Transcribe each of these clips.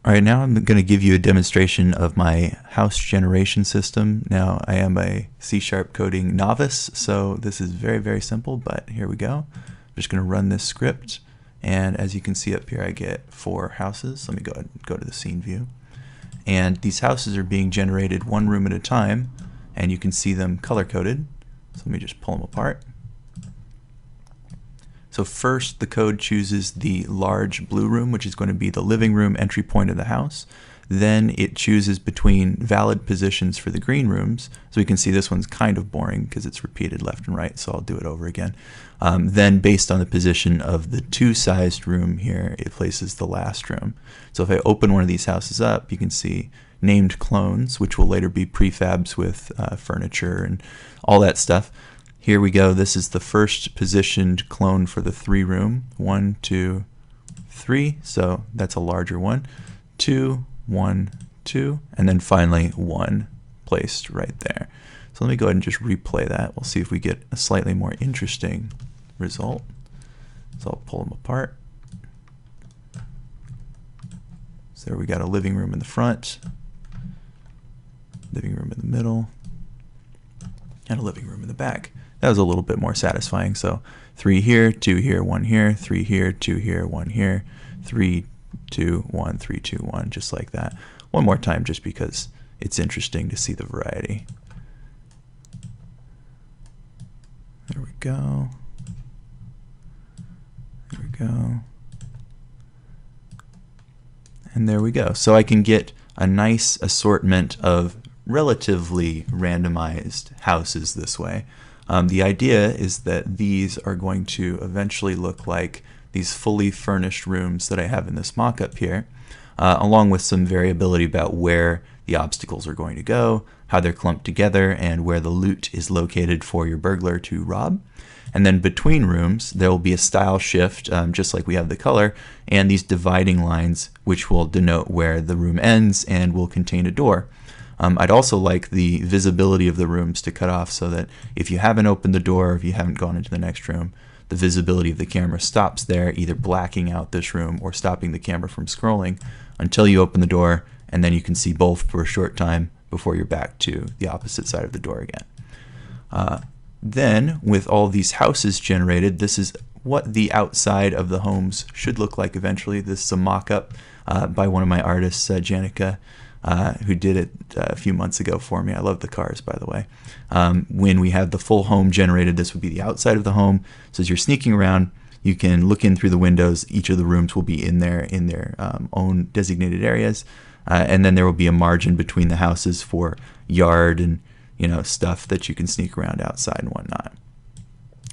All right, now I'm going to give you a demonstration of my house generation system. Now, I am a C# coding novice, so this is very, very simple, but here we go. I'm just going to run this script, and as you can see up here, I get 4 houses. Let me go ahead and go to the scene view. And these houses are being generated one room at a time, and you can see them color-coded. So let me just pull them apart. So first, the code chooses the large blue room, which is going to be the living room entry point of the house. Then it chooses between valid positions for the green rooms. So we can see this one's kind of boring because it's repeated left and right, so I'll do it over again. Then based on the position of the 2-sized room here, it places the last room. So if I open one of these houses up, you can see named clones, which will later be prefabs with furniture and all that stuff. Here we go. This is the first positioned clone for the 3 room. 1, 2, 3. So that's a larger one. 2, 1, 2. And then finally 1 placed right there. So let me go ahead and just replay that. We'll see if we get a slightly more interesting result. So I'll pull them apart. So there we got a living room in the front, living room in the middle, and a living room in the back. That was a little bit more satisfying. So 3 here, 2 here, 1 here, 3 here, 2 here, 1 here, 3, 2, 1, 3, 2, 1, just like that. One more time just because it's interesting to see the variety. There we go. There we go. And there we go. So I can get a nice assortment of relatively randomized houses this way. The idea is that these are going to eventually look like these fully furnished rooms that I have in this mock-up here, along with some variability about where the obstacles are going to go, how they're clumped together, and where the loot is located for your burglar to rob. And then between rooms, there will be a style shift, just like we have the color, and these dividing lines, which will denote where the room ends and will contain a door. I'd also like the visibility of the rooms to cut off so that if you haven't opened the door, if you haven't gone into the next room, the visibility of the camera stops there, either blacking out this room or stopping the camera from scrolling until you open the door, and then you can see both for a short time before you're back to the opposite side of the door again. Then, with all these houses generated, this is what the outside of the homes should look like eventually. This is a mock-up by one of my artists, Janica, who did it a few months ago for me. I love the cars, by the way. When we have the full home generated, this would be the outside of the home. So as you're sneaking around, you can look in through the windows. Each of the rooms will be in their own designated areas, and then there will be a margin between the houses for yard and stuff that you can sneak around outside and whatnot.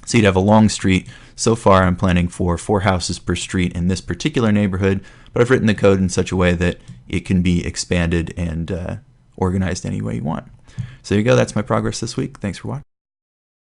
So you'd have a long street. So far I'm planning for 4 houses per street in this particular neighborhood, but I've written the code in such a way that it can be expanded and organized any way you want. So there you go, that's my progress this week. Thanks for watching.